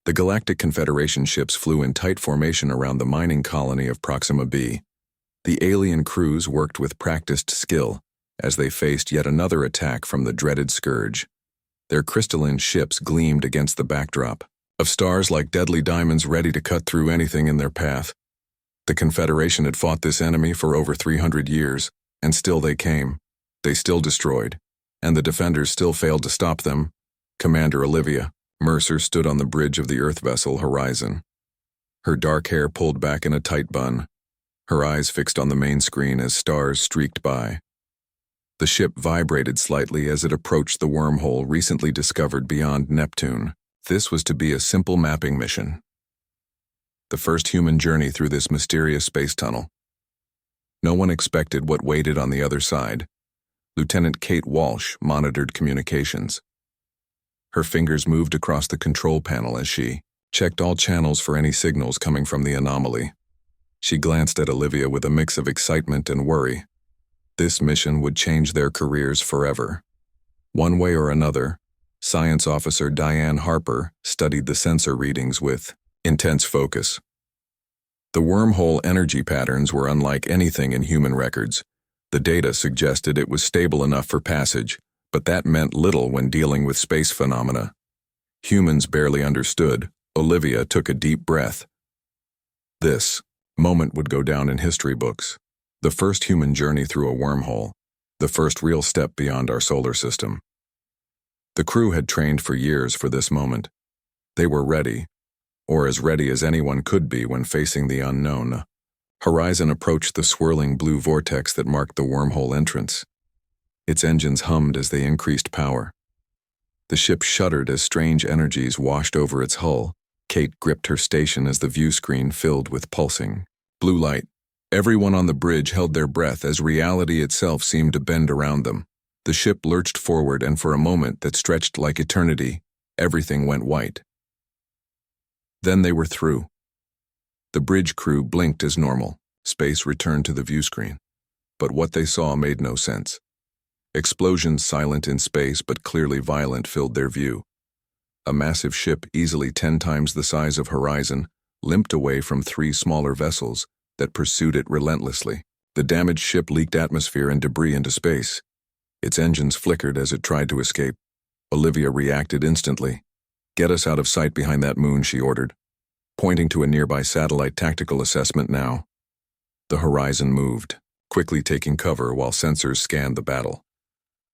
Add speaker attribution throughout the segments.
Speaker 1: The Galactic Confederation ships flew in tight formation around the mining colony of Proxima B. The alien crews worked with practiced skill as they faced yet another attack from the dreaded Scourge. Their crystalline ships gleamed against the backdrop of stars like deadly diamonds ready to cut through anything in their path. The Confederation had fought this enemy for over 300 years, and still they came. They still destroyed, and the defenders still failed to stop them. Commander Olivia Mercer stood on the bridge of the Earth vessel Horizon. Her dark hair pulled back in a tight bun, her eyes fixed on the main screen as stars streaked by. The ship vibrated slightly as it approached the wormhole recently discovered beyond Neptune. This was to be a simple mapping mission. The first human journey through this mysterious space tunnel. No one expected what waited on the other side. Lieutenant Kate Walsh monitored communications. Her fingers moved across the control panel as she checked all channels for any signals coming from the anomaly. She glanced at Olivia with a mix of excitement and worry. This mission would change their careers forever. One way or another, Science Officer Diane Harper studied the sensor readings with intense focus. The wormhole energy patterns were unlike anything in human records. The data suggested it was stable enough for passage, but that meant little when dealing with space phenomena. Humans barely understood. Olivia took a deep breath. This moment would go down in history books. The first human journey through a wormhole, the first real step beyond our solar system. The crew had trained for years for this moment. They were ready, or as ready as anyone could be when facing the unknown. Horizon approached the swirling blue vortex that marked the wormhole entrance. Its engines hummed as they increased power. The ship shuddered as strange energies washed over its hull. Kate gripped her station as the view screen filled with pulsing blue light. Everyone on the bridge held their breath as reality itself seemed to bend around them. The ship lurched forward, and for a moment that stretched like eternity, everything went white. Then they were through. The bridge crew blinked as normal. Space returned to the view screen. But what they saw made no sense. Explosions silent in space but clearly violent filled their view. A massive ship easily 10 times the size of Horizon limped away from 3 smaller vessels that pursued it relentlessly. The damaged ship leaked atmosphere and debris into space. Its engines flickered as it tried to escape. Olivia reacted instantly. "Get us out of sight behind that moon," she ordered, pointing to a nearby satellite tactical assessment now. The Horizon moved, quickly taking cover while sensors scanned the battle.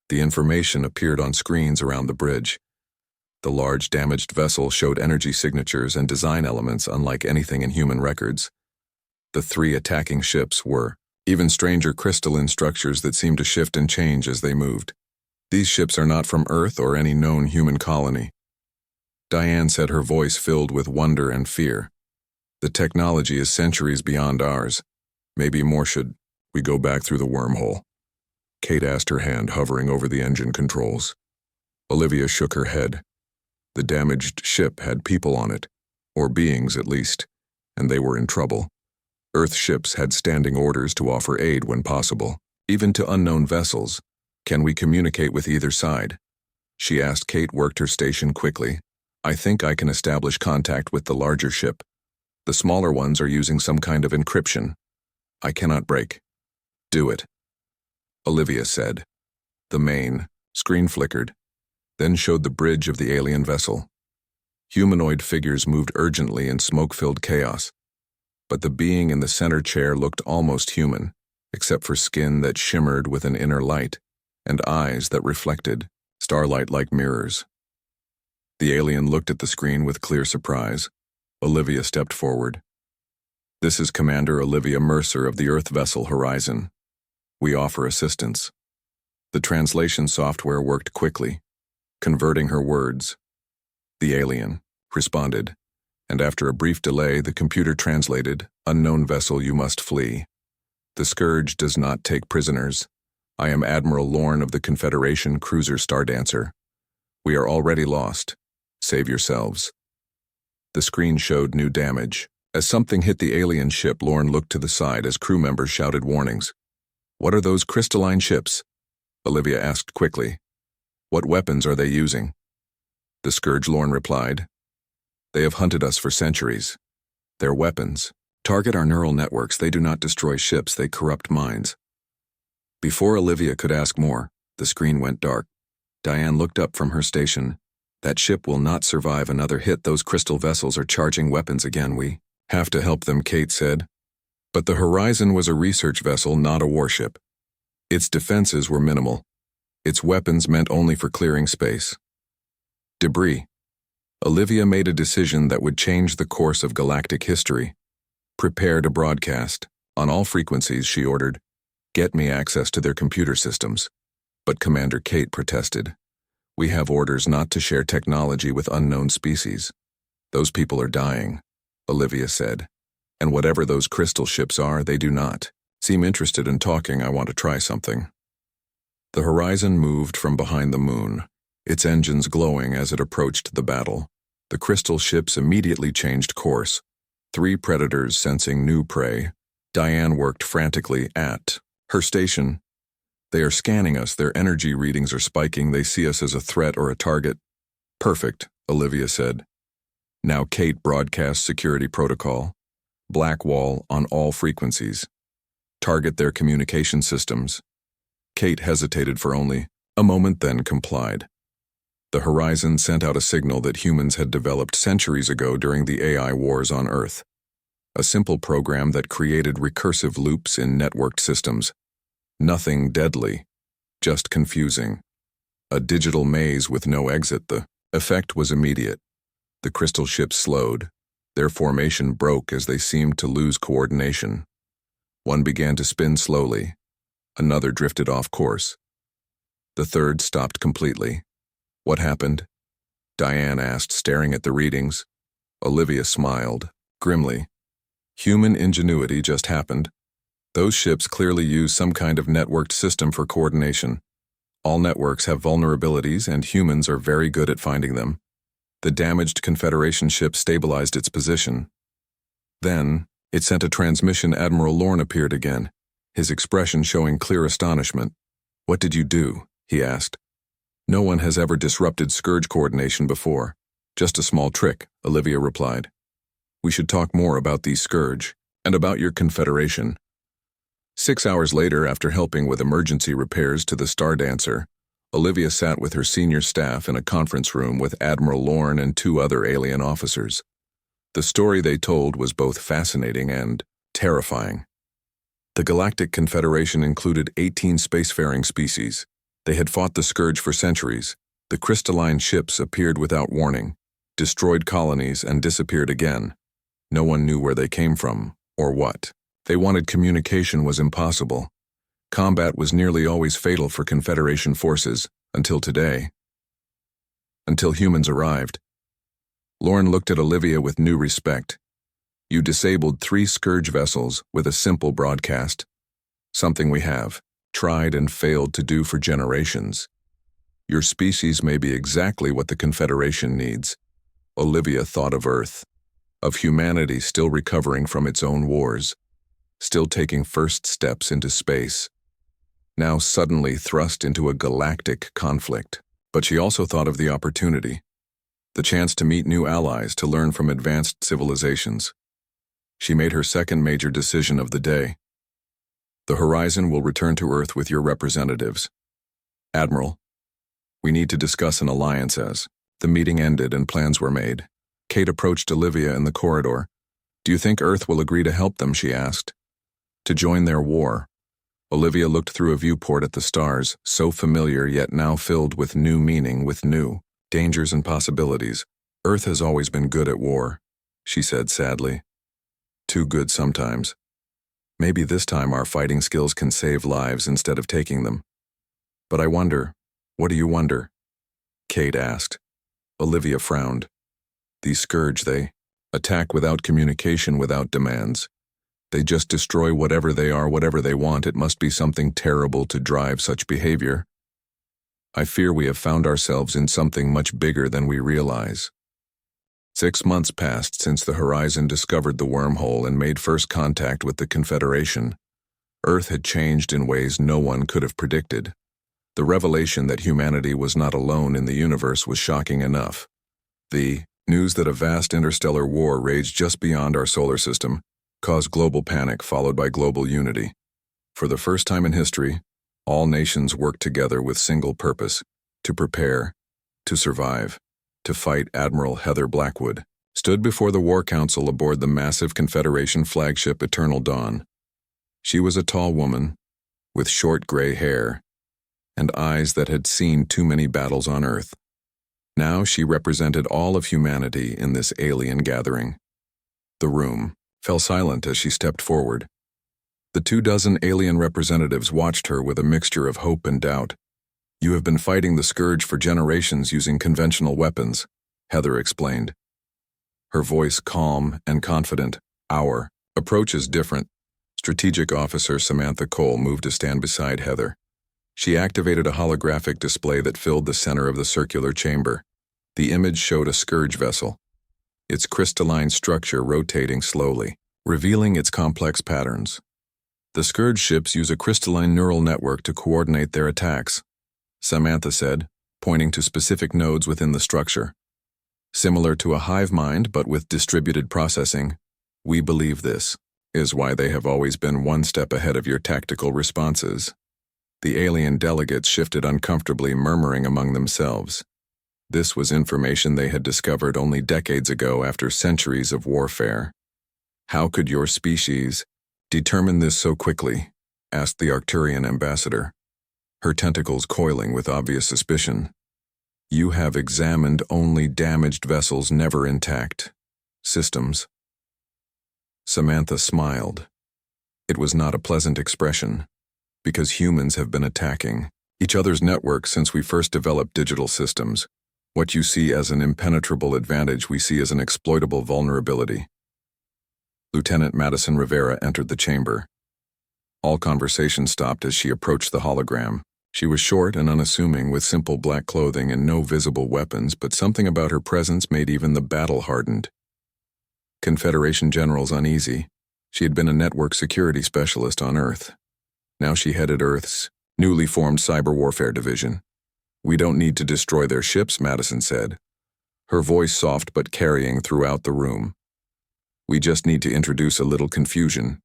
Speaker 1: The information appeared on screens around the bridge. The large damaged vessel showed energy signatures and design elements unlike anything in human records. The 3 attacking ships were even stranger crystalline structures that seemed to shift and change as they moved. "These ships are not from Earth or any known human colony," Diane said, her voice filled with wonder and fear. "The technology is centuries beyond ours. Maybe more. Should we go back through the wormhole?" Kate asked, her hand hovering over the engine controls. Olivia shook her head. The damaged ship had people on it, or beings at least, and they were in trouble. Earth ships had standing orders to offer aid when possible, even to unknown vessels. "Can we communicate with either side?" she asked. Kate worked her station quickly. "I think I can establish contact with the larger ship. The smaller ones are using some kind of encryption. I cannot break." "Do it," Olivia said. The main screen flickered, then showed the bridge of the alien vessel. Humanoid figures moved urgently in smoke-filled chaos. But the being in the center chair looked almost human, except for skin that shimmered with an inner light, and eyes that reflected starlight like mirrors. The alien looked at the screen with clear surprise. Olivia stepped forward. "This is Commander Olivia Mercer of the Earth vessel Horizon. We offer assistance." The translation software worked quickly, converting her words. The alien responded, and after a brief delay, the computer translated, "Unknown vessel, you must flee. The Scourge does not take prisoners. I am Admiral Lorne of the Confederation cruiser Stardancer. We are already lost. Save yourselves." The screen showed new damage. As something hit the alien ship, Lorne looked to the side as crew members shouted warnings. "What are those crystalline ships?" Olivia asked quickly. "What weapons are they using?" "The Scourge," Lorne replied. They have hunted us for centuries. Their weapons target our neural networks. They do not destroy ships, they corrupt minds. Before Olivia could ask more, the screen went dark. Diane looked up from her station. That ship will not survive another hit. Those crystal vessels are charging weapons again. We have to help them, Kate said. But the Horizon was a research vessel, not a warship. Its defenses were minimal. Its weapons meant only for clearing space. Debris. Olivia made a decision that would change the course of galactic history. Prepare to broadcast. On all frequencies, she ordered. Get me access to their computer systems. But Commander Kate protested. We have orders not to share technology with unknown species. Those people are dying, Olivia said. And whatever those crystal ships are, they do not seem interested in talking. I want to try something. The Horizon moved from behind the moon, its engines glowing as it approached the battle. The crystal ships immediately changed course. 3 predators sensing new prey. Diane worked frantically at her station. They are scanning us. Their energy readings are spiking. They see us as a threat or a target. Perfect, Olivia said. Now Kate broadcast security protocol. Black wall on all frequencies. Target their communication systems. Kate hesitated for only a moment, then complied. The Horizon sent out a signal that humans had developed centuries ago during the AI wars on Earth. A simple program that created recursive loops in networked systems. Nothing deadly, just confusing. A digital maze with no exit. The effect was immediate. The crystal ships slowed. Their formation broke as they seemed to lose coordination. One began to spin slowly. Another drifted off course. The third stopped completely. What happened? Diane asked, staring at the readings. Olivia smiled, grimly. Human ingenuity just happened. Those ships clearly use some kind of networked system for coordination. All networks have vulnerabilities, and humans are very good at finding them. The damaged Confederation ship stabilized its position. Then, it sent a transmission. Admiral Lorne appeared again, his expression showing clear astonishment. What did you do? He asked. No one has ever disrupted Scourge coordination before. Just a small trick, Olivia replied. We should talk more about these Scourge, and about your Confederation. 6 hours later, after helping with emergency repairs to the Star Dancer, Olivia sat with her senior staff in a conference room with Admiral Lorne and 2 other alien officers. The story they told was both fascinating and terrifying. The Galactic Confederation included 18 spacefaring species. They had fought the Scourge for centuries. The crystalline ships appeared without warning, destroyed colonies, and disappeared again. No one knew where they came from, or what. They wanted communication was impossible. Combat was nearly always fatal for Confederation forces, until today. Until humans arrived. Lorne looked at Olivia with new respect. You disabled 3 Scourge vessels with a simple broadcast. Something we have tried and failed to do for generations. Your species may be exactly what the Confederation needs. Olivia thought of Earth, of humanity still recovering from its own wars, still taking first steps into space, now suddenly thrust into a galactic conflict. But she also thought of the opportunity, the chance to meet new allies, to learn from advanced civilizations. She made her second major decision of the day. The Horizon will return to Earth with your representatives. Admiral, we need to discuss an alliance. As the meeting ended and plans were made, Kate approached Olivia in the corridor. Do you think Earth will agree to help them? She asked. To join their war. Olivia looked through a viewport at the stars, so familiar yet now filled with new meaning, with new dangers and possibilities. Earth has always been good at war, she said sadly. Too good sometimes. Maybe this time our fighting skills can save lives instead of taking them. But I wonder, what do you wonder? Kate asked. Olivia frowned. These Scourge, they attack without communication, without demands. They just destroy whatever they are, whatever they want. It must be something terrible to drive such behavior. I fear we have found ourselves in something much bigger than we realize. 6 months passed since the Horizon discovered the wormhole and made first contact with the Confederation. Earth had changed in ways no one could have predicted. The revelation that humanity was not alone in the universe was shocking enough. The News that a vast interstellar war raged just beyond our solar system caused global panic followed by global unity. For the first time in history, all nations worked together with single purpose: to prepare, to survive, to fight. Admiral Heather Blackwood stood before the War Council aboard the massive Confederation flagship Eternal Dawn. She was a tall woman, with short gray hair, and eyes that had seen too many battles on Earth. Now she represented all of humanity in this alien gathering. The room fell silent as she stepped forward. The 24 alien representatives watched her with a mixture of hope and doubt. "You have been fighting the scourge for generations using conventional weapons," Heather explained. Her voice calm and confident. "Our approach is different." Strategic Officer Samantha Cole moved to stand beside Heather. She activated a holographic display that filled the center of the circular chamber. The image showed a scourge vessel, its crystalline structure rotating slowly, revealing its complex patterns. "The scourge ships use a crystalline neural network to coordinate their attacks," Samantha said, pointing to specific nodes within the structure. "Similar to a hive mind, but with distributed processing. We believe this is why they have always been one step ahead of your tactical responses." The alien delegates shifted uncomfortably, murmuring among themselves. This was information they had discovered only decades ago after centuries of warfare. "How could your species determine this so quickly?" asked the Arcturian ambassador, her tentacles coiling with obvious suspicion. "You have examined only damaged vessels, never intact systems." Samantha smiled. It was not a pleasant expression, because humans have been attacking each other's networks since we first developed digital systems. What you see as an impenetrable advantage, we see as an exploitable vulnerability. Lieutenant Madison Rivera entered the chamber. All conversation stopped as she approached the hologram. She was short and unassuming, with simple black clothing and no visible weapons, but something about her presence made even the battle-hardened Confederation generals uneasy. She had been a network security specialist on Earth. Now she headed Earth's newly formed cyber warfare division. "We don't need to destroy their ships," Madison said, her voice soft but carrying throughout the room. "We just need to introduce a little confusion."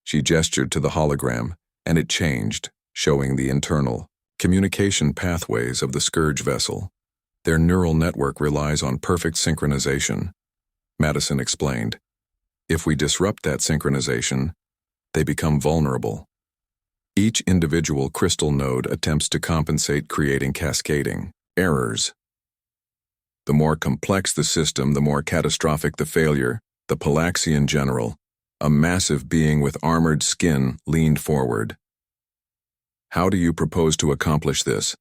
Speaker 1: She gestured to the hologram, and it changed, showing the internal communication pathways of the Scourge vessel. "Their neural network relies on perfect synchronization," Madison explained. "If we disrupt that synchronization, they become vulnerable. Each individual crystal node attempts to compensate, creating cascading errors. The more complex the system, the more catastrophic the failure." The Palaxian general, a massive being with armored skin, leaned forward. "How do you propose to accomplish this?"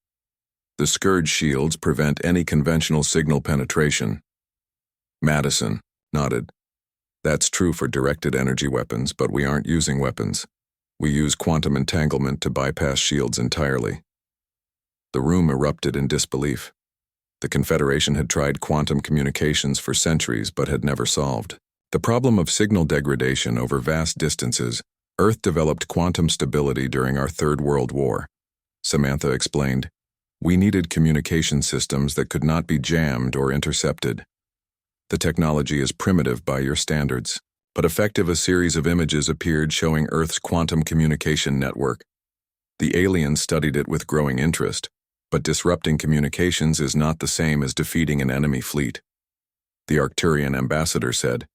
Speaker 1: "The Scourge shields prevent any conventional signal penetration." Madison nodded. "That's true for directed energy weapons, but we aren't using weapons. We use quantum entanglement to bypass shields entirely." The room erupted in disbelief. The Confederation had tried quantum communications for centuries but had never solved the problem of signal degradation over vast distances. "Earth developed quantum stability during our Third World War," Samantha explained. "We needed communication systems that could not be jammed or intercepted. The technology is primitive by your standards, but effective." A series of images appeared showing Earth's quantum communication network. The aliens studied it with growing interest, but disrupting communications is not the same as defeating an enemy fleet. The Arcturian ambassador said.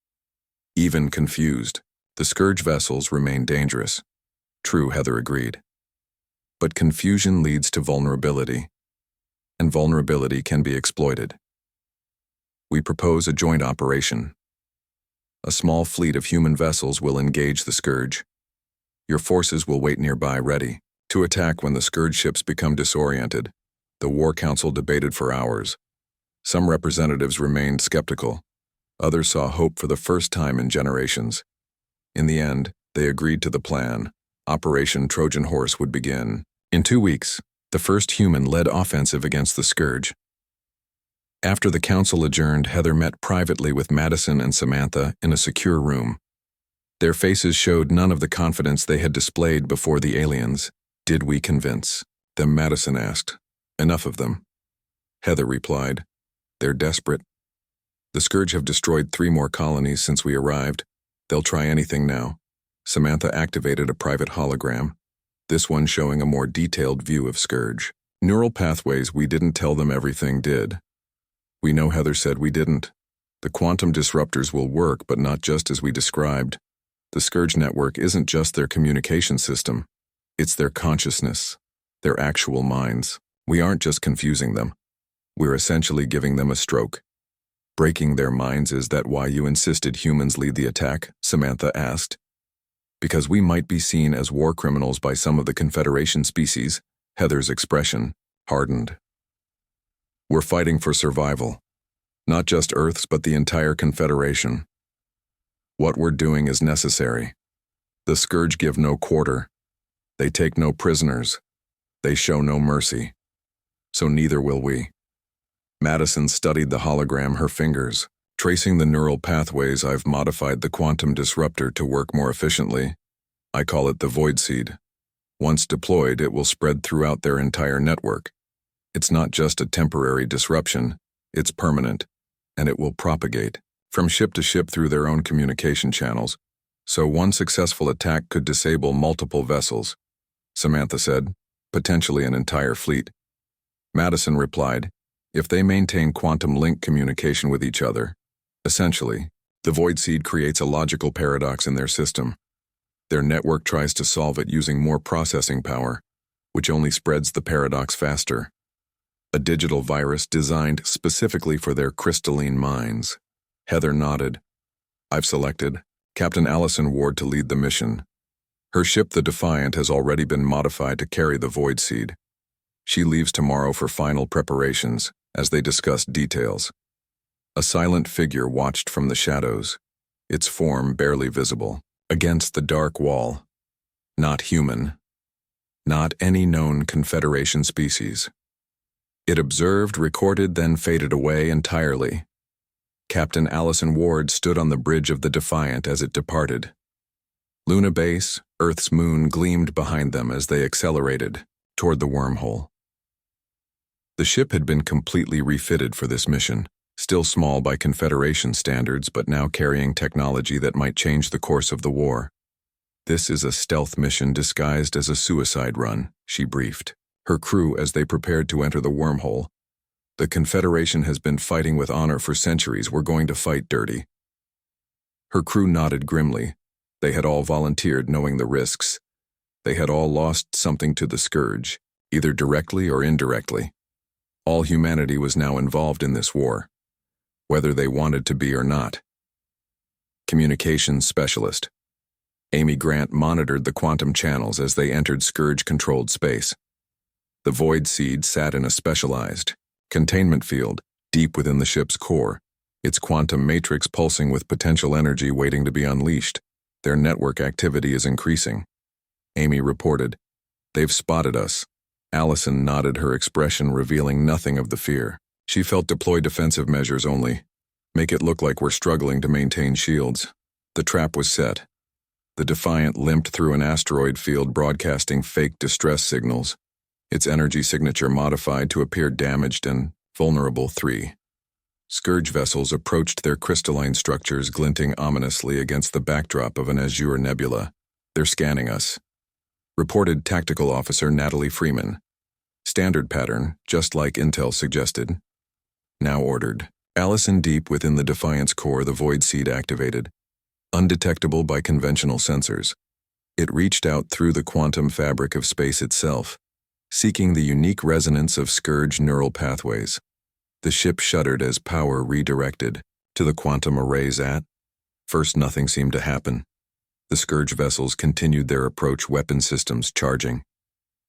Speaker 1: Even confused, the Scourge vessels remain dangerous. "True," Heather agreed. "But confusion leads to vulnerability, and vulnerability can be exploited. We propose a joint operation. A small fleet of human vessels will engage the Scourge. Your forces will wait nearby, ready to attack when the Scourge ships become disoriented." The War Council debated for hours. Some representatives remained skeptical. Others saw hope for the first time in generations. In the end, they agreed to the plan. Operation Trojan Horse would begin. In 2 weeks, the first human-led offensive against the Scourge. After the council adjourned, Heather met privately with Madison and Samantha in a secure room. Their faces showed none of the confidence they had displayed before the aliens. "Did we convince them?" Madison asked. "Enough of them," Heather replied. "They're desperate. The Scourge have destroyed 3 more colonies since we arrived. They'll try anything now. Samantha activated a private hologram, this one showing a more detailed view of Scourge. Neural pathways, we didn't tell them everything did. We know Heather said we didn't. The quantum disruptors will work, but not just as we described. The Scourge network isn't just their communication system. It's their consciousness, their actual minds. We aren't just confusing them. We're essentially giving them a stroke. Breaking their minds, is that why you insisted humans lead the attack? Samantha asked. Because we might be seen as war criminals by some of the Confederation species. Heather's expression hardened. We're fighting for survival. Not just Earth's, but the entire Confederation. What we're doing is necessary. The Scourge give no quarter. They take no prisoners. They show no mercy. So neither will we. Madison studied the hologram, her fingers. Tracing the neural pathways, I've modified the quantum disruptor to work more efficiently. I call it the Void Seed. Once deployed, it will spread throughout their entire network. It's not just a temporary disruption, it's permanent, and it will propagate from ship to ship through their own communication channels. So one successful attack could disable multiple vessels, Samantha said, potentially an entire fleet. Madison replied, if they maintain quantum link communication with each other. Essentially, the Void Seed creates a logical paradox in their system. Their network tries to solve it using more processing power, which only spreads the paradox faster. A digital virus designed specifically for their crystalline minds. Heather nodded. I've selected Captain Allison Ward to lead the mission. Her ship, the Defiant, has already been modified to carry the Void Seed. She leaves tomorrow for final preparations, as they discussed details. A silent figure watched from the shadows, its form barely visible, against the dark wall. Not human. Not any known Confederation species. It observed, recorded, then faded away entirely. Captain Allison Ward stood on the bridge of the Defiant as it departed. Luna Base, Earth's moon, gleamed behind them as they accelerated toward the wormhole. The ship had been completely refitted for this mission, still small by Confederation standards, but now carrying technology that might change the course of the war. This is a stealth mission disguised as a suicide run, she briefed her crew as they prepared to enter the wormhole. The Confederation has been fighting with honor for centuries. We're going to fight dirty. Her crew nodded grimly. They had all volunteered, knowing the risks. They had all lost something to the Scourge, either directly or indirectly. All humanity was now involved in this war, whether they wanted to be or not. Communications specialist Amy Grant monitored the quantum channels as they entered Scourge-controlled space. The Void Seed sat in a specialized containment field deep within the ship's core, its quantum matrix pulsing with potential energy waiting to be unleashed. Their network activity is increasing. Amy reported, "They've spotted us." Allison nodded, her expression revealing nothing of the fear. She felt deploy defensive measures only. Make it look like we're struggling to maintain shields. The trap was set. The Defiant limped through an asteroid field broadcasting fake distress signals, its energy signature modified to appear damaged and vulnerable. 3. Scourge vessels approached their crystalline structures, glinting ominously against the backdrop of an azure nebula. "They're scanning us," reported Tactical Officer Natalie Freeman. "Standard pattern, just like Intel suggested." Now ordered. Allison, deep within the Defiant's core, the Void Seed activated. Undetectable by conventional sensors, it reached out through the quantum fabric of space itself, seeking the unique resonance of Scourge neural pathways. The ship shuddered as power redirected to the quantum arrays at. First, nothing seemed to happen. The Scourge vessels continued their approach, weapon systems charging.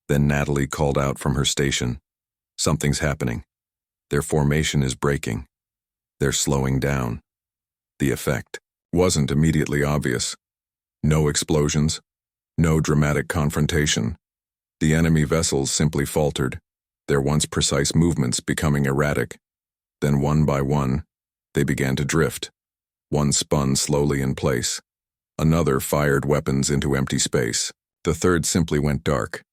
Speaker 1: Then Natalie called out from her station, "Something's happening. Their formation is breaking. They're slowing down." The effect wasn't immediately obvious. No explosions, no dramatic confrontation. The enemy vessels simply faltered, their once precise movements becoming erratic. Then one by one, they began to drift. One spun slowly in place. Another fired weapons into empty space. The third simply went dark.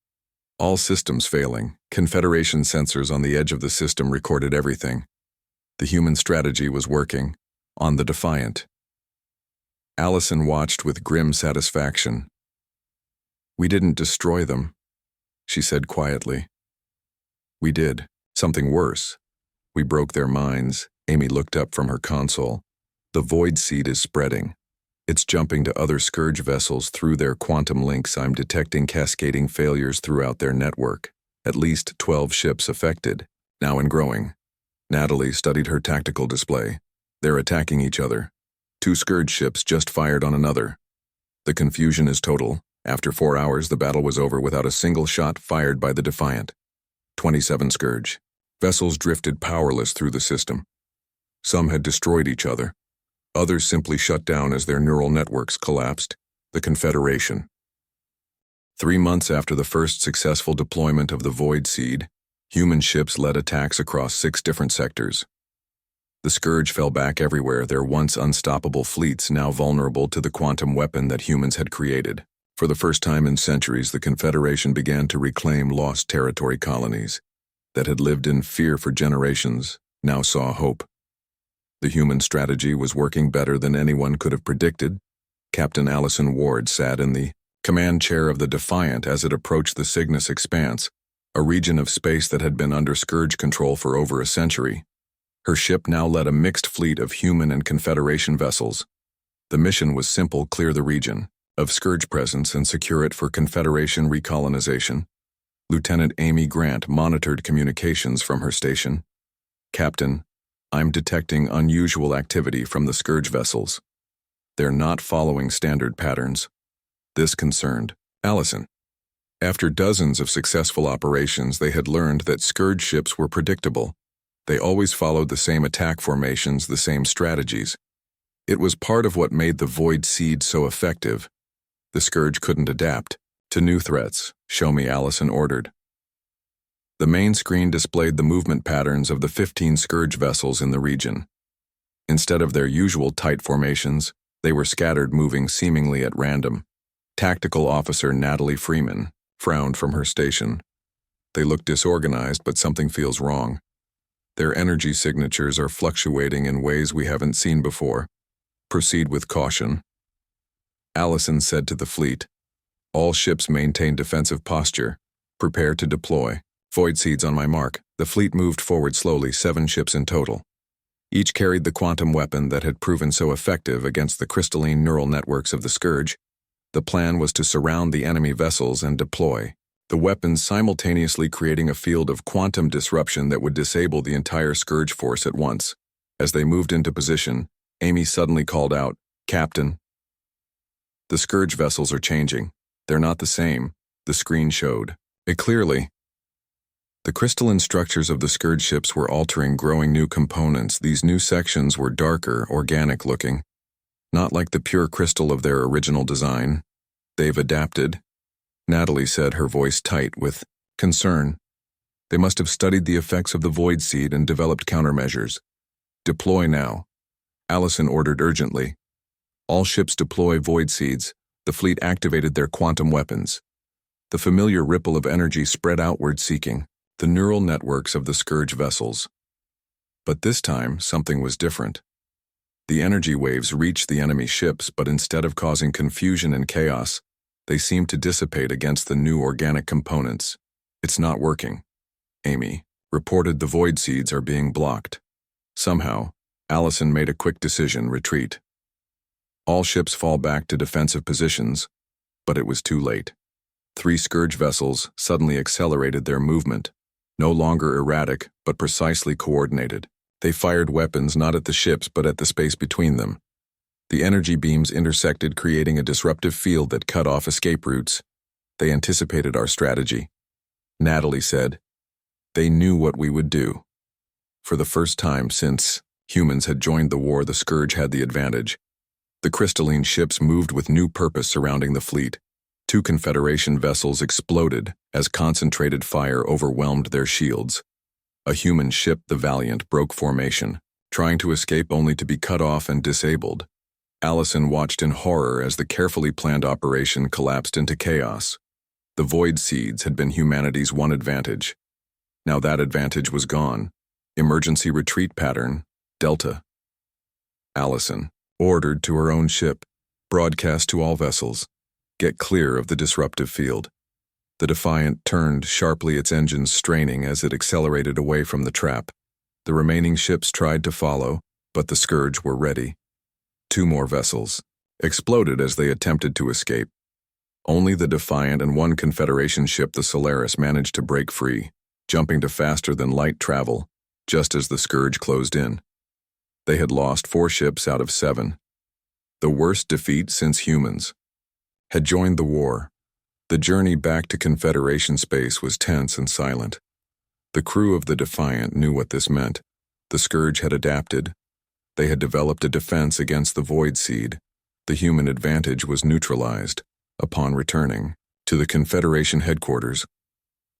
Speaker 1: All systems failing, Confederation sensors on the edge of the system recorded everything. The human strategy was working. on the Defiant. Allison watched with grim satisfaction. "We didn't destroy them," she said quietly. "We did. Something worse. We broke their minds." Amy looked up from her console. "The void seed is spreading. It's jumping to other Scourge vessels through their quantum links. I'm detecting cascading failures throughout their network. At least 12 ships affected, now and growing." Natalie studied her tactical display. "They're attacking each other. 2 Scourge ships just fired on another. The confusion is total. After 4 hours, the battle was over without a single shot fired by the Defiant. 27 Scourge vessels drifted powerless through the system. Some had destroyed each other. Others simply shut down as their neural networks collapsed. The Confederation. 3 months after the first successful deployment of the Void Seed, human ships led attacks across 6 different sectors. The Scourge fell back everywhere, their once unstoppable fleets now vulnerable to the quantum weapon that humans had created. For the first time in centuries, the Confederation began to reclaim lost territory. Colonies that had lived in fear for generations now saw hope. The human strategy was working better than anyone could have predicted. Captain Allison Ward sat in the command chair of the Defiant as it approached the Cygnus Expanse, a region of space that had been under Scourge control for over a century. Her ship now led a mixed fleet of human and Confederation vessels. The mission was simple: clear the region of Scourge presence and secure it for Confederation recolonization. Lieutenant Amy Grant monitored communications from her station. "Captain, I'm detecting unusual activity from the Scourge vessels. They're not following standard patterns." This concerned Allison. After dozens of successful operations, they had learned that Scourge ships were predictable. They always followed the same attack formations, the same strategies. It was part of what made the Void Seed so effective. The Scourge couldn't adapt to new threats. "Show me," Allison ordered. The main screen displayed the movement patterns of the 15 Scourge vessels in the region. Instead of their usual tight formations, they were scattered, moving seemingly at random. Tactical Officer Natalie Freeman frowned from her station. "They look disorganized, but something feels wrong. Their energy signatures are fluctuating in ways we haven't seen before. Proceed with caution." Allison said to the fleet, "All ships maintain defensive posture. Prepare to deploy. Void seeds on my mark." The fleet moved forward slowly, 7 ships in total. Each carried the quantum weapon that had proven so effective against the crystalline neural networks of the Scourge. The plan was to surround the enemy vessels and deploy the weapons, simultaneously creating a field of quantum disruption that would disable the entire Scourge force at once. As they moved into position, Amy suddenly called out, "Captain, the Scourge vessels are changing. They're not the same." The screen showed it clearly. The crystalline structures of the Scourge ships were altering, growing new components. These new sections were darker, organic-looking, not like the pure crystal of their original design. "They've adapted," Natalie said, her voice tight with concern. "They must have studied the effects of the Void Seed and developed countermeasures." "Deploy now," Allison ordered urgently. "All ships deploy Void Seeds." The fleet activated their quantum weapons. The familiar ripple of energy spread outward, seeking the neural networks of the Scourge vessels. But this time, something was different. The energy waves reached the enemy ships, but instead of causing confusion and chaos, they seemed to dissipate against the new organic components. "It's not working," Amy reported. "The Void Seeds are being blocked." Somehow, Allison made a quick decision: retreat. All ships fall back to defensive positions, but it was too late. 3 Scourge vessels suddenly accelerated their movement, no longer erratic, but precisely coordinated. They fired weapons not at the ships, but at the space between them. The energy beams intersected, creating a disruptive field that cut off escape routes. "They anticipated our strategy," Natalie said. "They knew what we would do." For the first time since humans had joined the war, the Scourge had the advantage. The crystalline ships moved with new purpose surrounding the fleet. 2 Confederation vessels exploded as concentrated fire overwhelmed their shields. A human ship, the Valiant, broke formation, trying to escape only to be cut off and disabled. Allison watched in horror as the carefully planned operation collapsed into chaos. The Void Seeds had been humanity's one advantage. Now that advantage was gone. Emergency retreat pattern, Delta. Allison ordered to her own ship, broadcast to all vessels, get clear of the disruptive field. The Defiant turned sharply, its engines straining as it accelerated away from the trap. The remaining ships tried to follow, but the Scourge were ready. 2 more vessels exploded as they attempted to escape. Only the Defiant and 1 Confederation ship, the Solaris, managed to break free, jumping to faster-than-light travel, just as the Scourge closed in. They had lost 4 ships out of 7. The worst defeat since humans had joined the war. The journey back to Confederation space was tense and silent. The crew of the Defiant knew what this meant. The Scourge had adapted. They had developed a defense against the Void Seed. The human advantage was neutralized. Upon returning to the Confederation headquarters,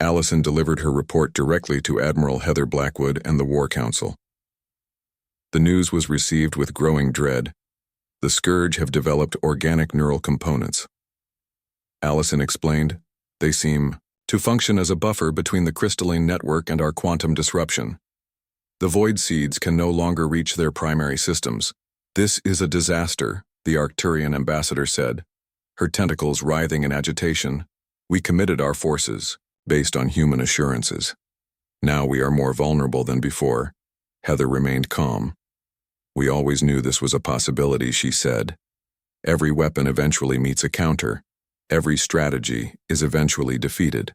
Speaker 1: Allison delivered her report directly to Admiral Heather Blackwood and the War Council. The news was received with growing dread. The Scourge have developed organic neural components. Allison explained, they seem to function as a buffer between the crystalline network and our quantum disruption. The Void Seeds can no longer reach their primary systems. This is a disaster, the Arcturian ambassador said, her tentacles writhing in agitation. We committed our forces, based on human assurances. Now we are more vulnerable than before. Heather remained calm. We always knew this was a possibility, she said. Every weapon eventually meets a counter. Every strategy is eventually defeated.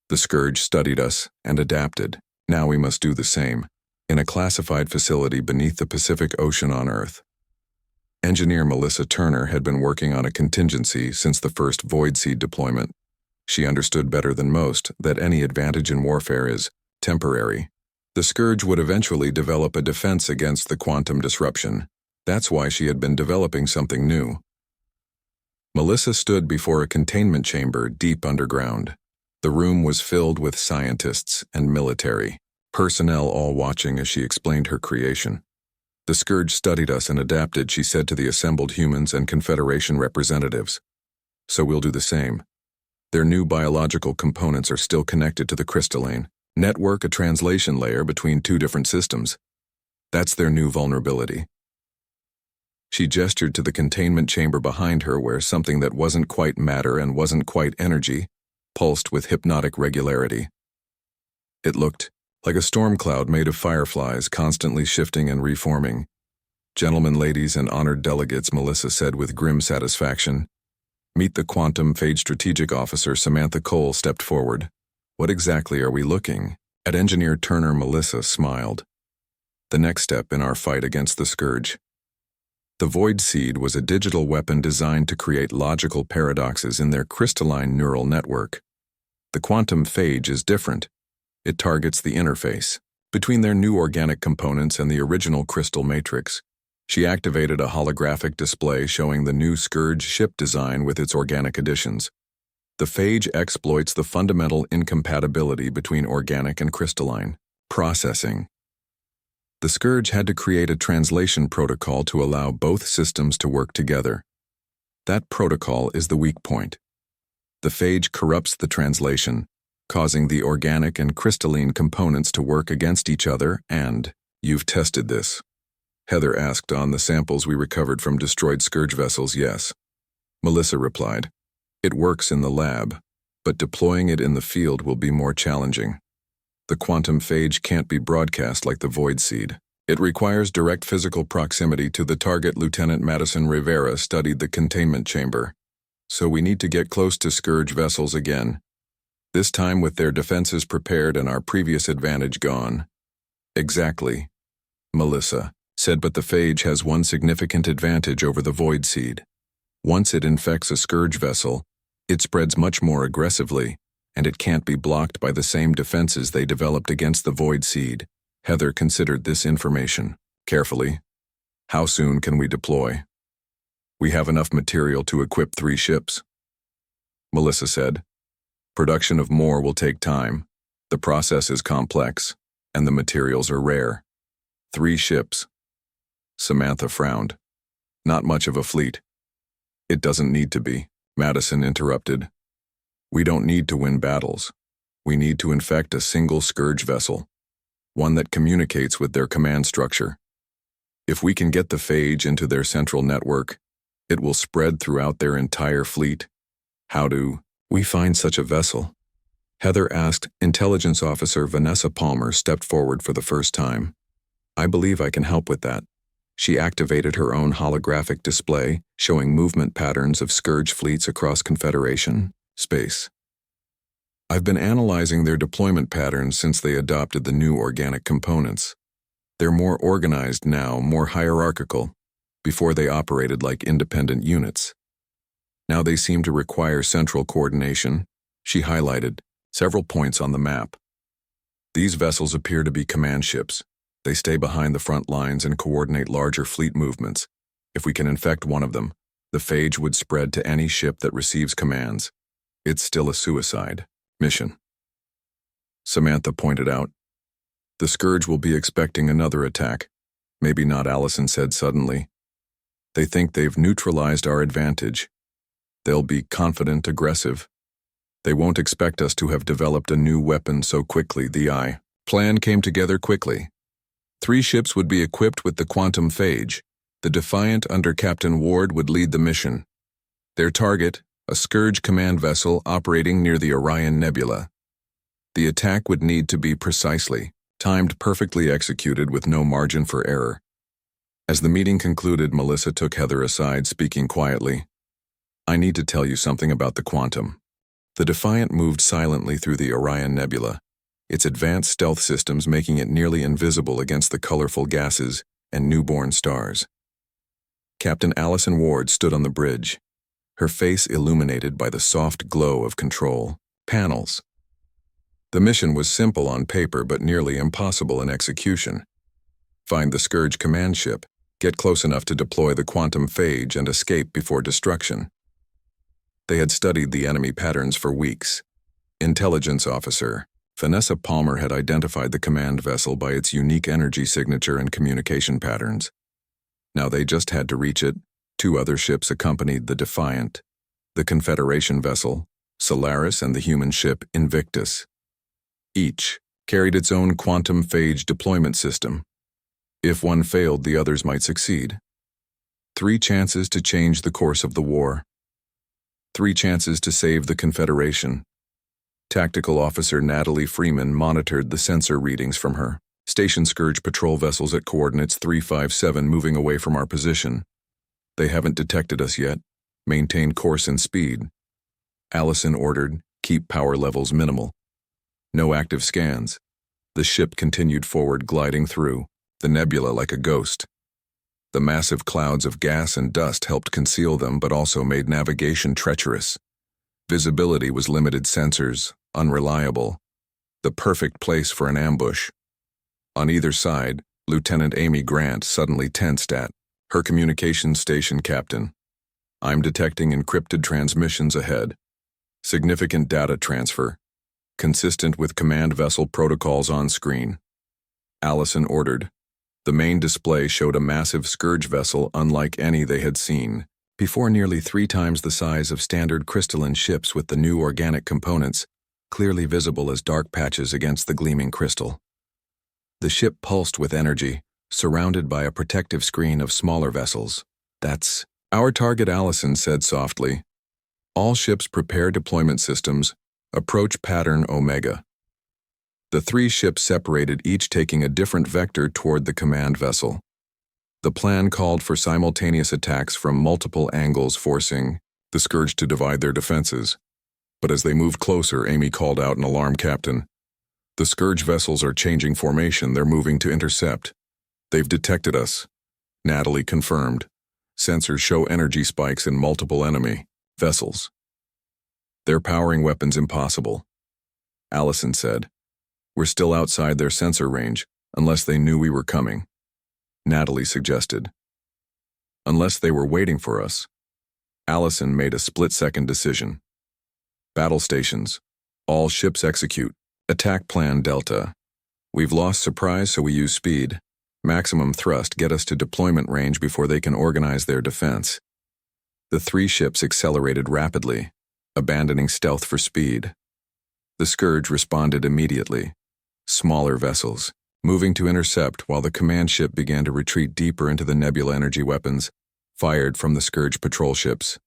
Speaker 1: The Scourge studied us and adapted. Now we must do the same, in a classified facility beneath the Pacific Ocean on Earth. Engineer Melissa Turner had been working on a contingency since the first Void Seed deployment. She understood better than most that any advantage in warfare is temporary. The Scourge would eventually develop a defense against the quantum disruption. That's why she had been developing something new. Melissa stood before a containment chamber deep underground. The room was filled with scientists and military personnel, all watching as she explained her creation. The Scourge studied us and adapted, she said to the assembled humans and Confederation representatives. So we'll do the same. Their new biological components are still connected to the crystalline network, a translation layer between 2 different systems. That's their new vulnerability. She gestured to the containment chamber behind her, where something that wasn't quite matter and wasn't quite energy pulsed with hypnotic regularity. It looked like a storm cloud made of fireflies, constantly shifting and reforming. Gentlemen, ladies, and honored delegates, Melissa said with grim satisfaction. Meet the Quantum Phage Strategic Officer. Samantha Cole stepped forward. What exactly are we looking at? Engineer Turner. Melissa smiled. The next step in our fight against the Scourge. The Void Seed was a digital weapon designed to create logical paradoxes in their crystalline neural network. The quantum phage is different. It targets the interface between their new organic components and the original crystal matrix. She activated a holographic display showing the new Scourge ship design with its organic additions. The phage exploits the fundamental incompatibility between organic and crystalline processing. The Scourge had to create a translation protocol to allow both systems to work together. That protocol is the weak point. The phage corrupts the translation, causing the organic and crystalline components to work against each other, and you've tested this? Heather asked. On the samples we recovered from destroyed Scourge vessels, yes. Melissa replied. It works in the lab, but deploying it in the field will be more challenging. The quantum phage can't be broadcast like the Void Seed. It requires direct physical proximity to the target. Lieutenant Madison Rivera studied the containment chamber. So we need to get close to Scourge vessels again. This time with their defenses prepared and our previous advantage gone. Exactly, Melissa said, but the phage has one significant advantage over the Void Seed. Once it infects a Scourge vessel, it spreads much more aggressively, and it can't be blocked by the same defenses they developed against the Void Seed. Heather considered this information carefully. How soon can we deploy? We have enough material to equip 3 ships, Melissa said. Production of more will take time. The process is complex, and the materials are rare. 3 ships. Samantha frowned. Not much of a fleet. It doesn't need to be, Madison interrupted. We don't need to win battles. We need to infect a single Scourge vessel, one that communicates with their command structure. If we can get the phage into their central network, it will spread throughout their entire fleet. How do we find such a vessel? Heather asked. Intelligence Officer Vanessa Palmer stepped forward for the first time. I believe I can help with that. She activated her own holographic display, showing movement patterns of Scourge fleets across Confederation space. I've been analyzing their deployment patterns since they adopted the new organic components. They're more organized now, more hierarchical. Before they operated like independent units. Now they seem to require central coordination. She highlighted several points on the map. These vessels appear to be command ships. They stay behind the front lines and coordinate larger fleet movements. If we can infect one of them, the phage would spread to any ship that receives commands. It's still a suicide mission. Samantha pointed out. The Scourge will be expecting another attack. Maybe not, Allison said suddenly. They think they've neutralized our advantage. They'll be confident, aggressive. They won't expect us to have developed a new weapon so quickly. The plan came together quickly. 3 ships would be equipped with the quantum phage. The Defiant under Captain Ward would lead the mission. Their target, a Scourge command vessel operating near the Orion Nebula. The attack would need to be precisely timed, perfectly executed with no margin for error. As the meeting concluded, Melissa took Heather aside, speaking quietly. I need to tell you something about the quantum. The Defiant moved silently through the Orion Nebula, its advanced stealth systems making it nearly invisible against the colorful gases and newborn stars. Captain Allison Ward stood on the bridge, her face illuminated by the soft glow of control panels. The mission was simple on paper but nearly impossible in execution. Find the Scourge command ship, get close enough to deploy the quantum phage and escape before destruction. They had studied the enemy patterns for weeks. Intelligence Officer Vanessa Palmer had identified the command vessel by its unique energy signature and communication patterns. Now they just had to reach it. 2 other ships accompanied the Defiant, the Confederation vessel, Solaris, and the human ship Invictus. Each carried its own quantum phage deployment system. If one failed, the others might succeed. 3 chances to change the course of the war. 3 chances to save the Confederation. Tactical Officer Natalie Freeman monitored the sensor readings from her station Scourge patrol vessels at coordinates 357 moving away from our position. They haven't detected us yet. Maintain course and speed. Allison ordered, keep power levels minimal. No active scans. The ship continued forward, gliding through the nebula like a ghost. The massive clouds of gas and dust helped conceal them but also made navigation treacherous. Visibility was limited, sensors unreliable. The perfect place for an ambush. On either side, Lieutenant Amy Grant suddenly tensed at her communications station captain. I'm detecting encrypted transmissions ahead. Significant data transfer. Consistent with command vessel protocols on screen. Allison ordered. The main display showed a massive Scourge vessel unlike any they had seen before, nearly 3 times the size of standard crystalline ships with the new organic components, clearly visible as dark patches against the gleaming crystal. The ship pulsed with energy, surrounded by a protective screen of smaller vessels. That's our target, Allison said softly. All ships prepare deployment systems. Approach pattern Omega. The 3 ships separated, each taking a different vector toward the command vessel. The plan called for simultaneous attacks from multiple angles, forcing the Scourge to divide their defenses. But as they moved closer, Amy called out an alarm. Captain, the Scourge vessels are changing formation. They're moving to intercept. They've detected us. Natalie confirmed. Sensors show energy spikes in multiple enemy vessels. They're powering weapons impossible. Allison said. We're still outside their sensor range, unless they knew we were coming. Natalie suggested. Unless they were waiting for us. Allison made a split-second decision. Battle stations. All ships execute. Attack plan Delta. We've lost surprise, so we use speed. Maximum thrust, get us to deployment range before they can organize their defense. The 3 ships accelerated rapidly, abandoning stealth for speed. The Scourge responded immediately. Smaller vessels, moving to intercept while the command ship began to retreat deeper into the nebula energy weapons fired from the Scourge patrol ships.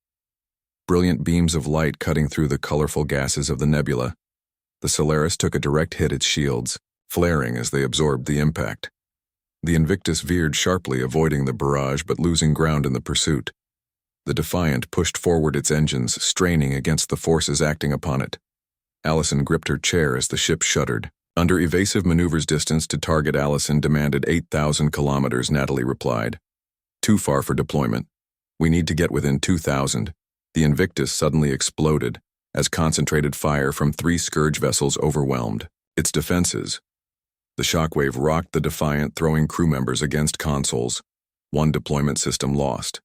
Speaker 1: Brilliant beams of light cutting through the colorful gases of the nebula. The Solaris took a direct hit its shields, flaring as they absorbed the impact. The Invictus veered sharply, avoiding the barrage but losing ground in the pursuit. The Defiant pushed forward its engines, straining against the forces acting upon it. Allison gripped her chair as the ship shuddered. Under evasive maneuvers, distance to target Allison demanded 8,000 kilometers, Natalie replied. Too far for deployment. We need to get within 2,000. The Invictus suddenly exploded as concentrated fire from 3 Scourge vessels overwhelmed its defenses. The shockwave rocked the Defiant, throwing crew members against consoles. 1 deployment system lost.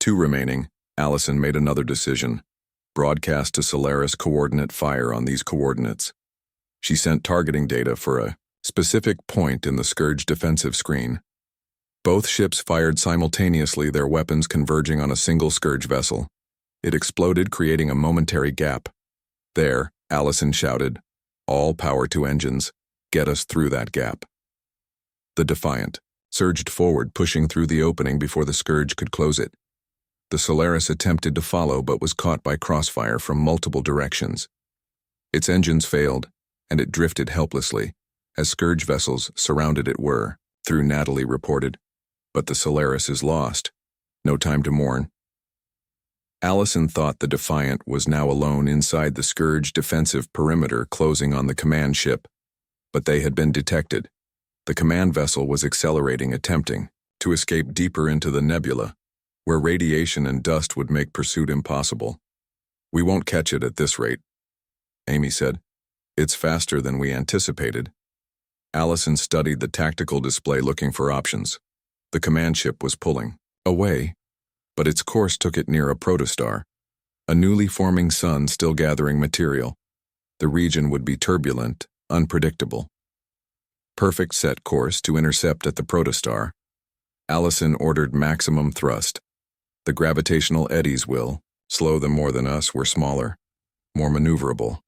Speaker 1: 2 remaining. Allison made another decision. Broadcast to Solaris coordinate fire on these coordinates. She sent targeting data for a specific point in the Scourge defensive screen. Both ships fired simultaneously, their weapons converging on a single Scourge vessel. It exploded, creating a momentary gap. There, Allison shouted, "All power to engines. Get us through that gap." The Defiant surged forward, pushing through the opening before the Scourge could close it. The Solaris attempted to follow but was caught by crossfire from multiple directions. Its engines failed, and it drifted helplessly, as Scourge vessels surrounded it were, through Natalie reported. But the Solaris is lost. No time to mourn. Allison thought the Defiant was now alone inside the Scourge defensive perimeter closing on the command ship, but they had been detected. The command vessel was accelerating, attempting to escape deeper into the nebula, where radiation and dust would make pursuit impossible. "We won't catch it at this rate," Amy said. "It's faster than we anticipated." Allison studied the tactical display, looking for options. The command ship was pulling away, but its course took it near a protostar, a newly forming sun still gathering material. The region would be turbulent, unpredictable. Perfect set course to intercept at the protostar. Allison ordered maximum thrust. The gravitational eddies will slow them more than us. We're smaller, more maneuverable.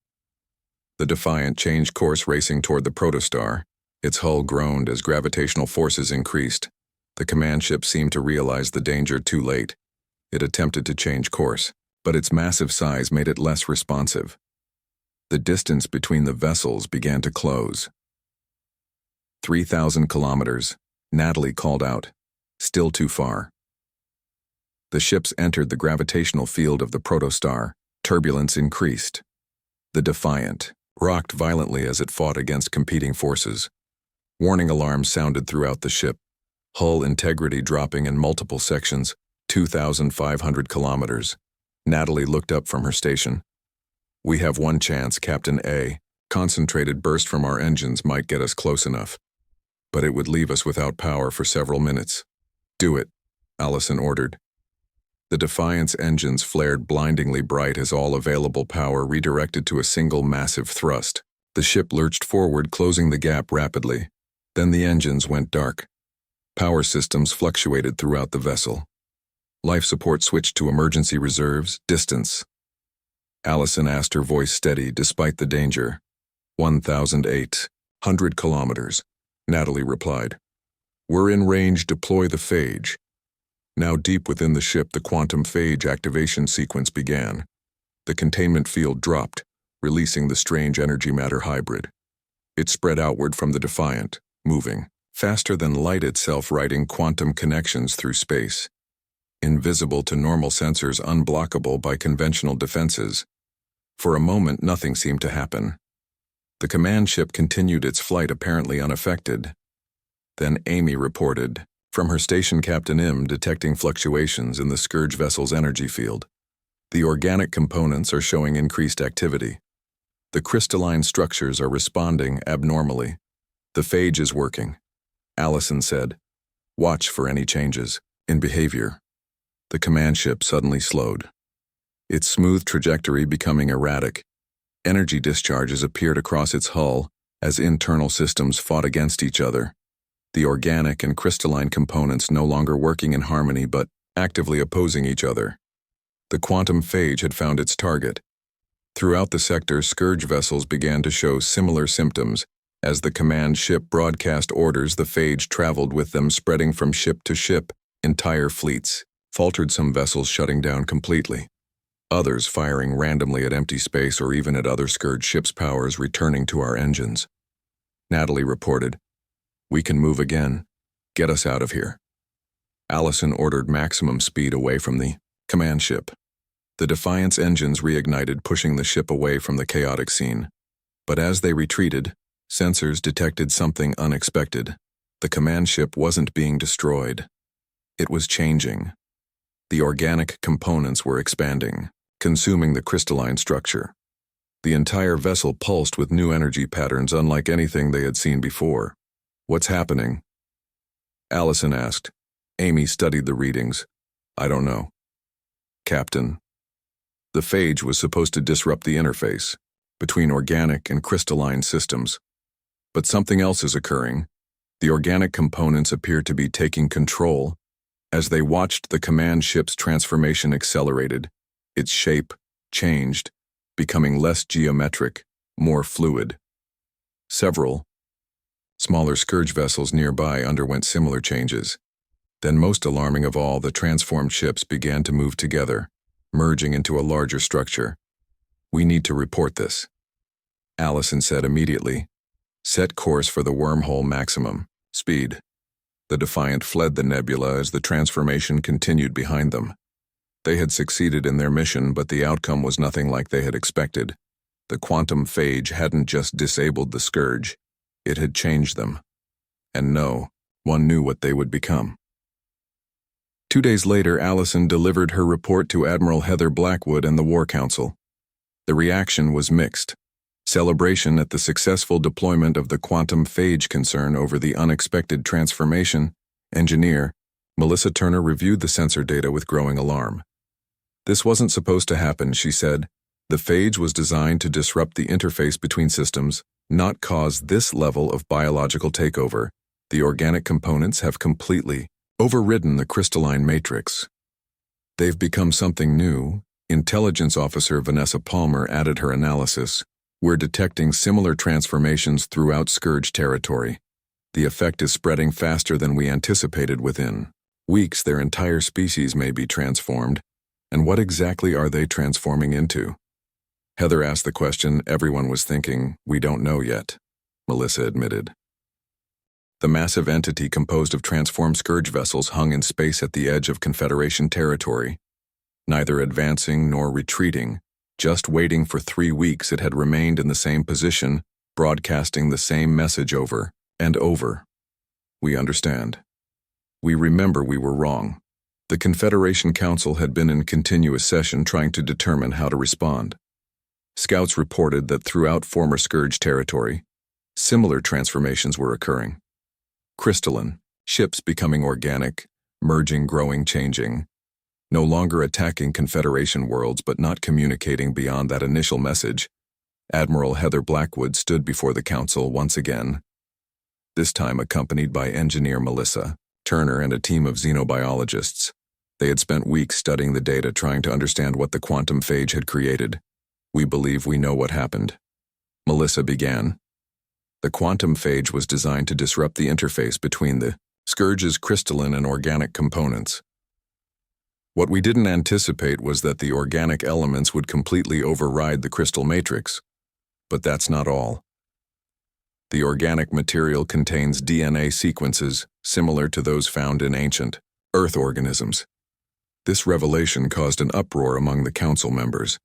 Speaker 1: The Defiant changed course, racing toward the protostar. Its hull groaned as gravitational forces increased. The command ship seemed to realize the danger too late. It attempted to change course, but its massive size made it less responsive. The distance between the vessels began to close. 3,000 kilometers, Natalie called out. Still too far. The ships entered the gravitational field of the protostar. Turbulence increased. The Defiant rocked violently as it fought against competing forces. Warning alarms sounded throughout the ship. Hull integrity dropping in multiple sections, 2,500 kilometers. Natalie looked up from her station. "We have one chance, Captain A. Concentrated burst from our engines might get us close enough, but it would leave us without power for several minutes." "Do it," Allison ordered. The Defiant's engines flared blindingly bright as all available power redirected to a single massive thrust. The ship lurched forward, closing the gap rapidly. Then the engines went dark. Power systems fluctuated throughout the vessel. Life support switched to emergency reserves. "Distance?" Allison asked, her voice steady despite the danger. 1,800 kilometers, Natalie replied. "We're in range. Deploy the phage." Now deep within the ship, the quantum phage activation sequence began. The containment field dropped, releasing the strange energy matter hybrid. It spread outward from the Defiant, moving faster than light itself, writing quantum connections through space. Invisible to normal sensors, unblockable by conventional defenses. For a moment, nothing seemed to happen. The command ship continued its flight, apparently unaffected. Then Amy reported from her station, Captain M, detecting fluctuations in the Scourge vessel's energy field. The organic components are showing increased activity. The crystalline structures are responding abnormally. The phage is working, Allison said. Watch for any changes in behavior. The command ship suddenly slowed, its smooth trajectory becoming erratic. Energy discharges appeared across its hull as internal systems fought against each other. The organic and crystalline components no longer working in harmony but actively opposing each other. The quantum phage had found its target. Throughout the sector, Scourge vessels began to show similar symptoms, As the command ship broadcast orders, the phage traveled with them, spreading from ship to ship. Entire fleets faltered, some vessels shutting down completely, others firing randomly at empty space or even at other Scourge ships' powers returning to our engines. Natalie reported, "We can move again. Get us out of here." Allison ordered maximum speed away from the command ship. The Defiant's engines reignited, pushing the ship away from the chaotic scene. But as they retreated, sensors detected something unexpected. The command ship wasn't being destroyed. It was changing. The organic components were expanding, consuming the crystalline structure. The entire vessel pulsed with new energy patterns unlike anything they had seen before. "What's happening?" Allison asked. Amy studied the readings. "I don't know, Captain." The phage was supposed to disrupt the interface between organic and crystalline systems. But something else is occurring. The organic components appear to be taking control. As they watched, the command ship's transformation accelerated. Its shape changed, becoming less geometric, more fluid. Several smaller Scourge vessels nearby underwent similar changes. Then, most alarming of all, the transformed ships began to move together, merging into a larger structure. "We need to report this," Allison said immediately. "Set course for the wormhole, maximum speed." The Defiant fled the nebula as the transformation continued behind them. They had succeeded in their mission, but the outcome was nothing like they had expected. The quantum phage hadn't just disabled the Scourge, it had changed them. And no one knew what they would become. 2 days later, Allison delivered her report to Admiral Heather Blackwood and the War Council. The reaction was mixed. Celebration at the successful deployment of the quantum phage, concern over the unexpected transformation. Engineer Melissa Turner reviewed the sensor data with growing alarm. "This wasn't supposed to happen," she said. "The phage was designed to disrupt the interface between systems, not cause this level of biological takeover. The organic components have completely overridden the crystalline matrix. They've become something new." Intelligence Officer Vanessa Palmer added her analysis. "We're detecting similar transformations throughout Scourge territory. The effect is spreading faster than we anticipated. Within weeks, their entire species may be transformed. And what exactly are they transforming into?" Heather asked the question everyone was thinking. "We don't know yet," Melissa admitted. The massive entity composed of transformed Scourge vessels hung in space at the edge of Confederation territory. Neither advancing nor retreating, just waiting. For 3 weeks it had remained in the same position, broadcasting the same message over and over. "We understand. We remember we were wrong." The Confederation Council had been in continuous session trying to determine how to respond. Scouts reported that throughout former Scourge territory, similar transformations were occurring. Crystalline, ships becoming organic, merging, growing, changing. No longer attacking Confederation worlds but not communicating beyond that initial message. Admiral Heather Blackwood stood before the council once again, this time accompanied by Engineer Melissa Turner and a team of xenobiologists. They had spent weeks studying the data, trying to understand what the quantum phage had created. "We believe we know what happened," Melissa began. "The quantum phage was designed to disrupt the interface between the Scourge's crystalline and organic components. What we didn't anticipate was that the organic elements would completely override the crystal matrix. But that's not all. The organic material contains DNA sequences similar to those found in ancient Earth organisms. This revelation caused an uproar among the council members.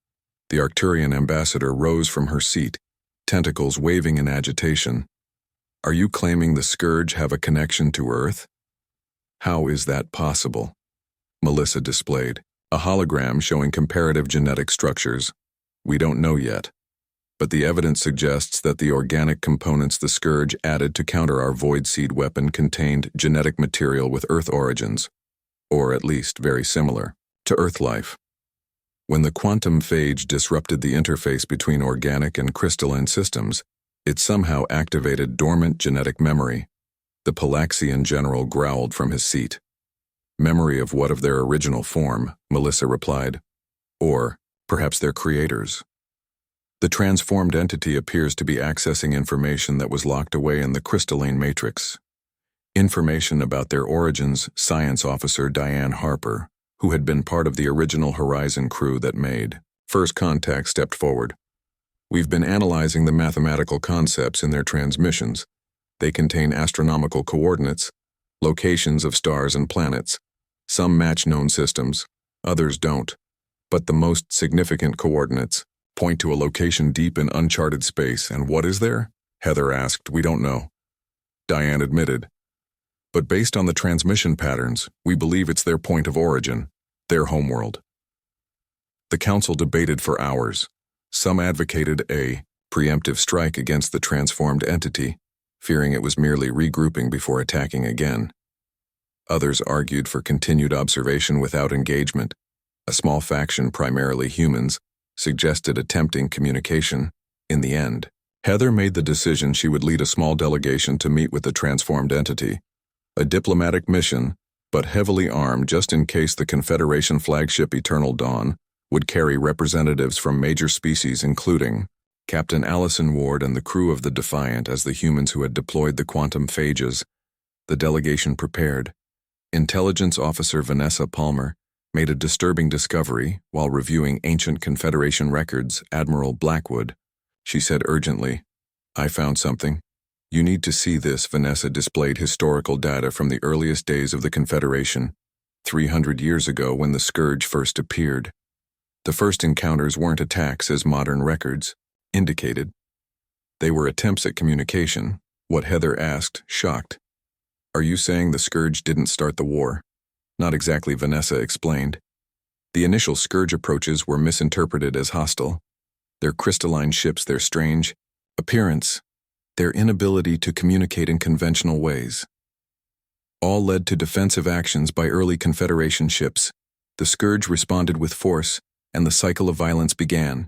Speaker 1: The Arcturian ambassador rose from her seat, tentacles waving in agitation. "Are you claiming the Scourge have a connection to Earth? How is that possible?" Melissa displayed a hologram showing comparative genetic structures. "We don't know yet, but the evidence suggests that the organic components the Scourge added to counter our Void Seed weapon contained genetic material with Earth origins, or at least very similar to Earth life. When the quantum phage disrupted the interface between organic and crystalline systems, it somehow activated dormant genetic memory." The Palaxian general growled from his seat. "Memory of what? Of their original form," Melissa replied. "Or perhaps their creators." The transformed entity appears to be accessing information that was locked away in the crystalline matrix. Information about their origins, Science Officer Diane Harper, who had been part of the original Horizon crew that made First Contact, stepped forward. We've been analyzing the mathematical concepts in their transmissions. They contain astronomical coordinates, locations of stars and planets. Some match known systems, others don't. But the most significant coordinates point to a location deep in uncharted space. And what is there? Heather asked. We don't know. Diane admitted. But based on the transmission patterns, we believe it's their point of origin, their homeworld. The council debated for hours. Some advocated a preemptive strike against the transformed entity, fearing it was merely regrouping before attacking again. Others argued for continued observation without engagement. A small faction, primarily humans, suggested attempting communication. In the end, Heather made the decision she would lead a small delegation to meet with the transformed entity. A diplomatic mission, but heavily armed just in case the Confederation flagship Eternal Dawn would carry representatives from major species including Captain Allison Ward and the crew of the Defiant as the humans who had deployed the quantum phages. The delegation prepared. Intelligence Officer Vanessa Palmer made a disturbing discovery while reviewing ancient Confederation records. Admiral Blackwood, she said urgently, I found something. You need to see this. Vanessa displayed historical data from the earliest days of the Confederation, 300 years ago when the Scourge first appeared. The first encounters weren't attacks as modern records indicated. They were attempts at communication. What Heather asked, shocked. Are you saying the Scourge didn't start the war? Not exactly, Vanessa explained. The initial Scourge approaches were misinterpreted as hostile. Their crystalline ships, their strange appearance, their inability to communicate in conventional ways, all led to defensive actions by early Confederation ships. The Scourge responded with force, and the cycle of violence began.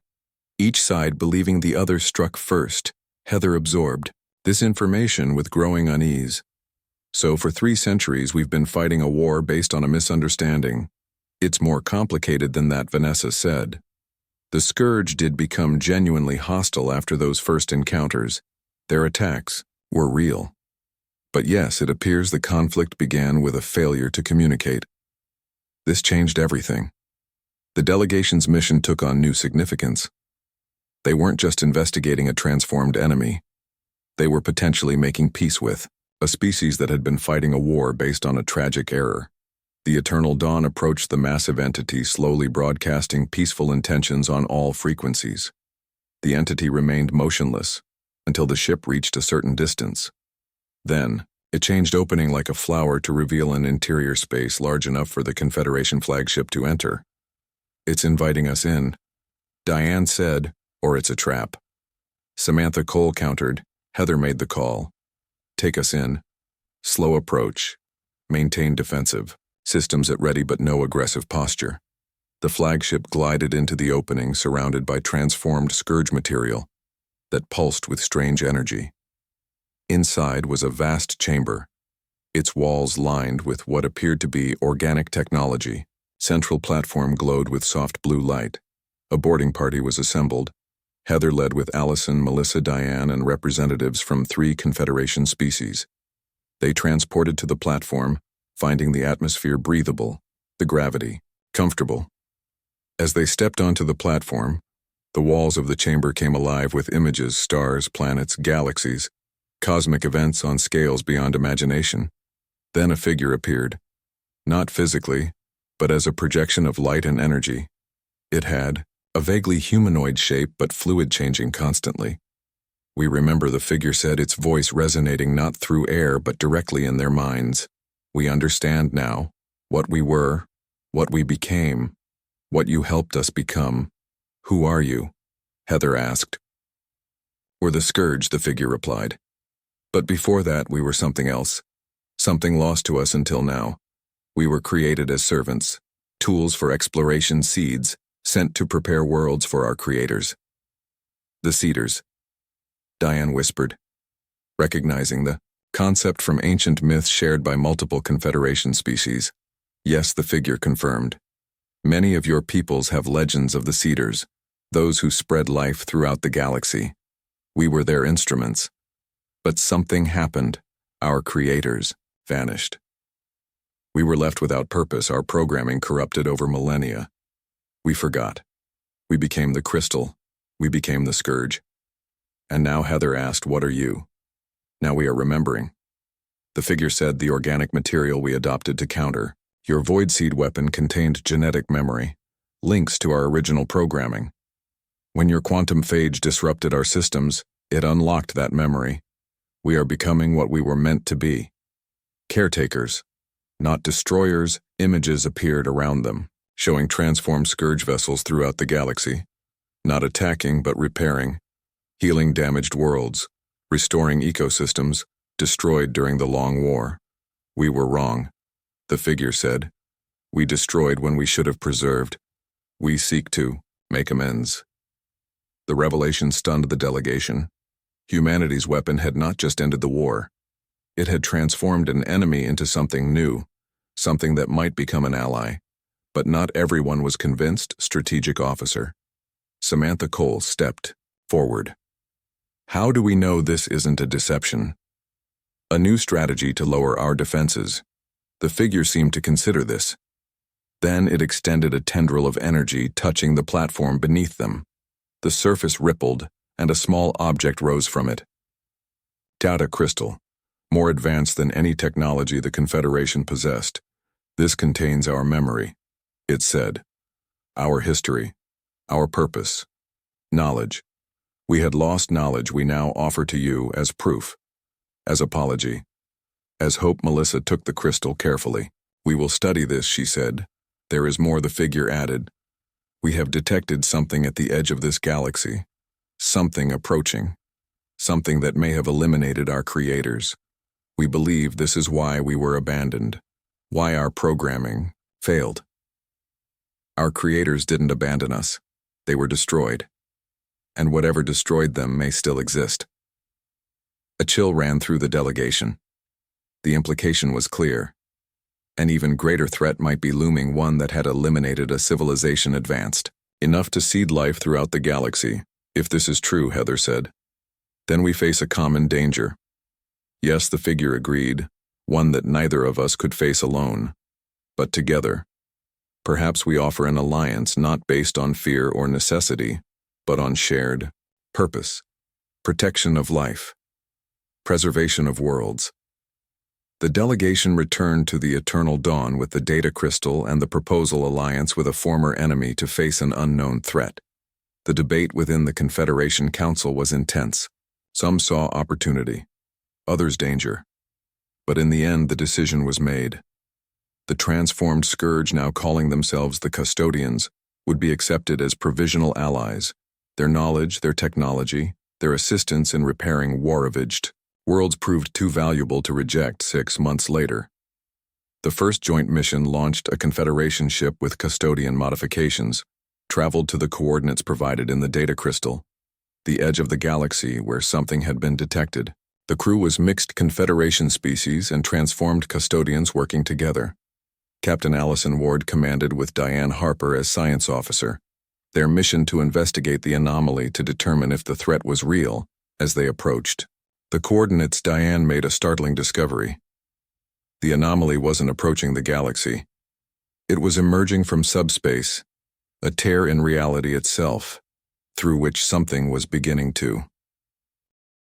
Speaker 1: Each side believing the other struck first. Heather absorbed this information with growing unease. So for 3 centuries we've been fighting a war based on a misunderstanding. It's more complicated than that, Vanessa said. The Scourge did become genuinely hostile after those first encounters. Their attacks were real. But yes, it appears the conflict began with a failure to communicate. This changed everything. The delegation's mission took on new significance. They weren't just investigating a transformed enemy. They were potentially making peace with a species that had been fighting a war based on a tragic error. The Eternal Dawn approached the massive entity, slowly broadcasting peaceful intentions on all frequencies. The entity remained motionless until the ship reached a certain distance. Then, it changed, opening like a flower to reveal an interior space large enough for the Confederation flagship to enter. It's inviting us in, Diane said, or it's a trap. Samantha Cole countered. Heather made the call. Take us in. Slow approach. Maintain defensive. Systems at ready but no aggressive posture. The flagship glided into the opening, surrounded by transformed Scourge material that pulsed with strange energy. Inside was a vast chamber, its walls lined with what appeared to be organic technology. Central platform glowed with soft blue light. A boarding party was assembled. Heather led with Allison, Melissa, Diane, and representatives from 3 Confederation species. They transported to the platform, finding the atmosphere breathable, the gravity comfortable. As they stepped onto the platform, the walls of the chamber came alive with images, stars, planets, galaxies, cosmic events on scales beyond imagination. Then a figure appeared, not physically, but as a projection of light and energy. It had a vaguely humanoid shape but fluid, changing constantly. We remember the figure said, its voice resonating not through air but directly in their minds. We understand now what we were, what we became, what you helped us become. Who are you? Heather asked. We're the Scourge, the figure replied. But before that we were something else, something lost to us until now. We were created as servants, tools for exploration, seeds, sent to prepare worlds for our creators. The Seeders, Diane whispered, recognizing the concept from ancient myths shared by multiple Confederation species. Yes, the figure confirmed. Many of your peoples have legends of the Seeders, those who spread life throughout the galaxy. We were their instruments. But something happened. Our creators vanished. We were left without purpose, our programming corrupted over millennia. We forgot. We became the crystal. We became the scourge. And now Heather asked, "What are you?" Now we are remembering. The figure said, "The organic material we adopted to counter. Your void seed weapon contained genetic memory, links to our original programming. When your quantum phage disrupted our systems, it unlocked that memory. We are becoming what we were meant to be. Caretakers, not destroyers." Images appeared around them, showing transformed scourge vessels throughout the galaxy, not attacking but repairing, healing damaged worlds, restoring ecosystems destroyed during the Long War. We were wrong, the figure said. We destroyed when we should have preserved. We seek to make amends. The revelation stunned the delegation. Humanity's weapon had not just ended the war. It had transformed an enemy into something new, something that might become an ally. But not everyone was convinced. Strategic Officer Samantha Cole stepped forward. "How do we know this isn't a deception? A new strategy to lower our defenses." The figure seemed to consider this. Then it extended a tendril of energy, touching the platform beneath them. The surface rippled, and a small object rose from it. Data crystal, more advanced than any technology the Confederation possessed. "This contains our memory," it said. "Our history, our purpose, knowledge. We had lost knowledge we now offer to you as proof, as apology, as hope." Melissa took the crystal carefully. "We will study this," she said. "There is more," the figure added. "We have detected something at the edge of this galaxy. Something approaching. Something that may have eliminated our creators. We believe this is why we were abandoned. Why our programming failed. Our creators didn't abandon us. They were destroyed. And whatever destroyed them may still exist." A chill ran through the delegation. The implication was clear. An even greater threat might be looming, one that had eliminated a civilization advanced enough to seed life throughout the galaxy. "If this is true," Heather said, "then we face a common danger." Yes, the figure agreed, one that neither of us could face alone, but together. Perhaps we offer an alliance not based on fear or necessity, but on shared purpose, protection of life, preservation of worlds. The delegation returned to the Eternal Dawn with the data crystal and the proposal alliance with a former enemy to face an unknown threat. The debate within the Confederation Council was intense. Some saw opportunity, others danger. But in the end, the decision was made. The transformed scourge, now calling themselves the Custodians, would be accepted as provisional allies. Their knowledge, their technology, their assistance in repairing war-ravaged worlds proved too valuable to reject. 6 months later, the first joint mission launched. A Confederation ship with Custodian modifications traveled to the coordinates provided in the data crystal, the edge of the galaxy where something had been detected. The crew was mixed Confederation species and transformed Custodians working together. Captain Allison Ward commanded with Diane Harper as science officer. Their mission to investigate the anomaly to determine if the threat was real. As they approached the coordinates, Diane made a startling discovery. The anomaly wasn't approaching the galaxy. It was emerging from subspace, a tear in reality itself, through which something was beginning to